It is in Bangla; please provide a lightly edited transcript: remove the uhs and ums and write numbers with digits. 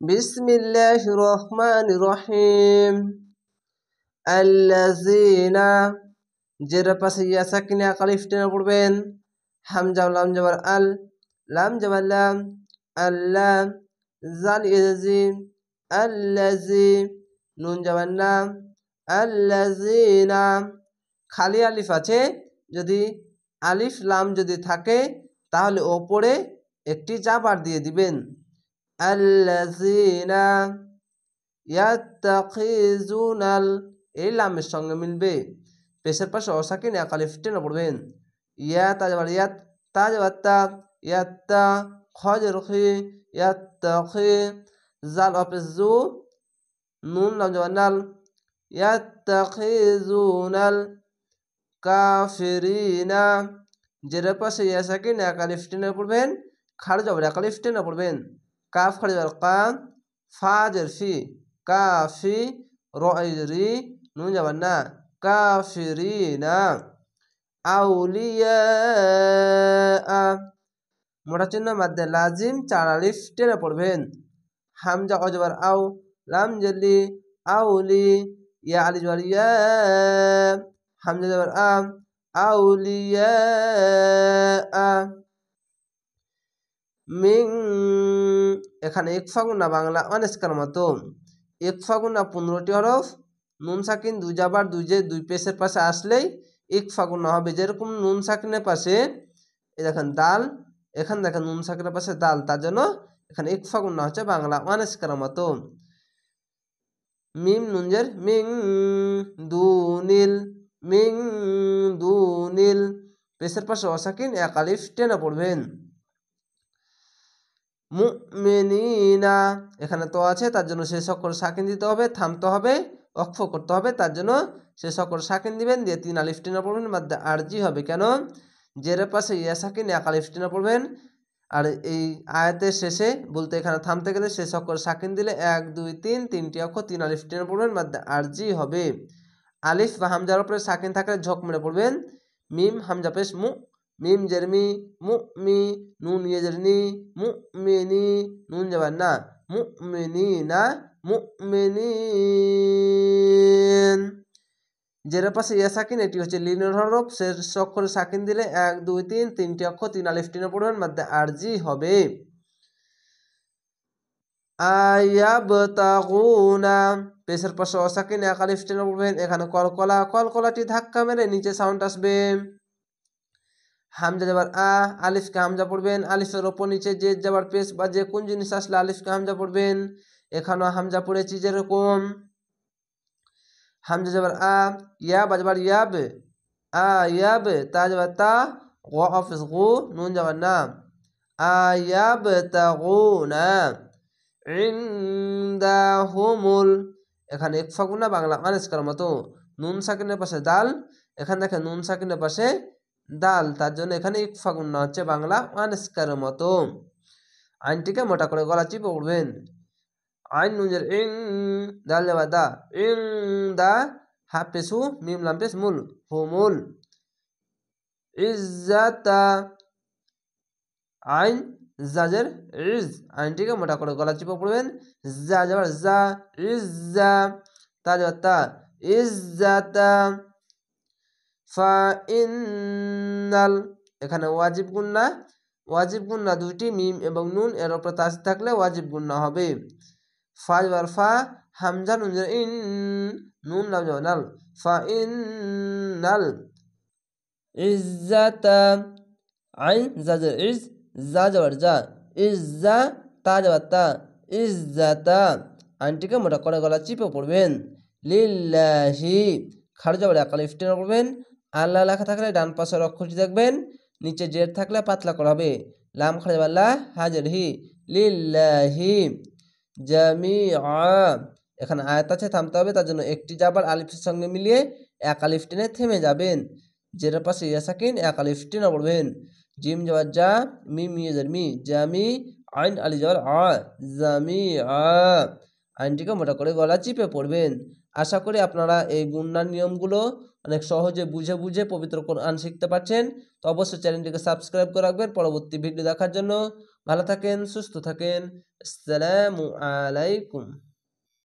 বিসমিল্লাহির রহমানির রহিম। আল্লাযীনা জের পাশে ইয়া সাকিন আলিফ টেনে পড়বেন। হামজা লাম জবর আল, লাম জবর লাম, আল্লাহ, জাল ইজি, আল্লাযী, নুন জবর না, আল্লাযীনা। খালি আলিফ আছে, যদি আলিফ লাম যদি থাকে তাহলে ওপরে একটি জাবার দিয়ে দিবেন। আল্লাযীনা ইয়াত্তাখিজুনাল, এই লামের সঙ্গে মিলবে। পেশের পাশে অসাকিন এক আলিফ টেনে পড়বেন। ইয়া তাজবার ইয়াত, তাজবার তা, ইয়াত্তা, খজর খি, ইয়াত্তাখি, জাল অফিস জু, নুন লাম জবর নাল, ইয়াত্তাখিজুনাল কাফিরিনা। জের পাশে ইয়া সাকিন এক আলিফ টেনে পড়বেন। খাড় জবর এক আলিফ টেনে পড়বেন। কাফ খাড় জবর কা, ফা জের ফি, কাফি, রি, নুন জবর না, কাফিরিনা। আউলিয়া, মোটা চিহ্ন মাদ্দে লাজিম চার আলিফ টেনে পড়বেন। হামজা অজবর আও, লাম জেলি, আউলি, ইয়া আলি জবর ইয়া, হামজা জবর আ, আউলিয়া। মিং, এখানে ইকফা গুন্না বাংলা অনেস্কার মতো। ইকফা গুন্না 15টি হরফ। নুন সাকিন দুই জাবার দুই জে দুই পেশের পাশে আসলেই ইকফা গুন্না হবে। যেরকম নুন সাকিনের পাশে এই দেখেন দাল, এখানে দেখেন নুন সাকিনের পাশে দাল, তার জন্য এখানে ইকফা গুন্না হচ্ছে বাংলা অনেস্কার মতো। মিম নুনজের মিং দুনিল, মিং দুনিল, পেশের পাশে অসাকিন এক আলিফ টেনে পড়বেন। মুমিনিনা, এখানে তো আছে তার জন্য শেষ অক্ষর সাকিন দিতে হবে, থামতে হবে, অক্ষ করতে হবে, তার জন্য শেষ অক্ষর সাকিন দিবেন, দিয়ে 3 আলিফ টেনে পড়বেন, মাদ্দে আরজি হবে। কেন? জের পাশে ইয়া সাকিন এক আলিফ টেনে পড়বেন। আর এই আয়াতের শেষে বলতে এখানে থামতে গেলে শেষ অক্ষর সাকিন দিলে 1 2 3 তিনটি অক্ষর 3 আলিফ টেনে পড়বেন, মাদ্দে আরজি হবে। আলিফ বা হামজার উপরে সাকিন থাকলে ঝক মেরে পড়বেন। মিম হামজা পেশ মু, মিম জেরমি, মু মি, নুন ইয়েজরনি, মু মিনি, নুন জবান না, মু মিনি না, মু মিনিন। জের পাশে ইয়া সাকিন, এটি হচ্ছে লিনের হরফ। শেষ অক্ষরে সাকিন দিলে 1 2 3 তিনটি অক্ষর 3 আলিফ টেনে পড়বেন, মাদ্দে আরজি হবে। আয়াবতাগুনা, পেশের পাশে অসাকিন এক আলিফ টেনে পড়বেন। এখানে কলকলা, কলকলাটি ধাক্কা মেরে নিচে সাউন্ড আসবে। হামজা যাবার আ, আলিফকে হামজা পড়বেন। আলিফের ওপর নিচে যে যাবার পেশ বা যে কোন জিনিস আসলে আলিফকে হামজা পড়বেন। এখানেও হামজা পড়েছি যেরকম হামজা যাবার আ, ইয়া বাজবার ইয়াব, আ ইয়াব, তা যাবার তা, গ অফিস গু, নুন যাবার না, আয়াবতাগুনা ইনদাহুমুল। এখানে ইকফা গুনা বাংলা আনিস্কার মতো। নুন সাকিনের পাশে দাল, এখানে দেখেন নুন সাকিনের পাশে দাল, তার জন্য এখানে ইকফা গুন্না হচ্ছে বাংলা আনিস্কার মতো। আইনটিকে মোটা করে গলা চিপে উঠবেন। আইন নুনের ইং, দাল যাবা দা, ইং দা, হাফ পেশু, মিম লাম পেশ মুল, হুমুল। ইজ্জাতা, আইন জাজের ইজ, আইনটিকে মোটা করে গলা চিপে পড়বেন। জা যাবার জা, ইজ্জা, তা যাবার তা, ইজ্জাতা। ফা ইন্নাল, এখানে ওয়াজিব গুন্না, ওয়াজিব গুন্না দুইটি, মিম এবং নুন এর উপর তাসদিদ থাকলে ওয়াজিব গুন্না হবে। ফা যাবার ফা, হামজা নুন ইন, নুন লাম যাবার নাল, ফা ইন্নাল ইজ্জাতা। আইন জাজের ইজ, জা যাবার যা, ইজ্জা, তা যাবার তা, ইজ্জাতা। আইনটিকে মোটা করে গলা চিপে পড়বেন। লিল্লাহি, খাড় যাবার এক আলিফ টেনে পড়বেন। আল্লাহ লেখা থাকলে ডান পাশের অক্ষরটি দেখবেন, নিচে জের থাকলে পাতলা করা হবে। লাম খাড় যাবার লা, হাজের হি, লিল্লাহি জামিআ। এখানে আয়াত আছে, থামতে হবে, তার জন্য একটি জাবার আলিফের সঙ্গে মিলিয়ে এক আলিফ টেনে থেমে যাবেন। জের পাশে ইয়া সাকিন এক আলিফ টেনে পড়বেন। জিম যাবার যা, মিম ইয়েজার মি, জামি, আইন আলি যাবার আ, জামিআ। আইনটিকে মোটা করে গলা চিপে পড়বেন। আশা করি আপনারা এই গুণনার নিয়মগুলো অনেক সহজে বুঝে বুঝে পবিত্র কোরআন শিখতে পারছেন। তো অবশ্যই চ্যানেলটিকে সাবস্ক্রাইব করে রাখবেন পরবর্তী ভিডিও দেখার জন্য। ভালো থাকেন, সুস্থ থাকেন। আসসালামু আলাইকুম।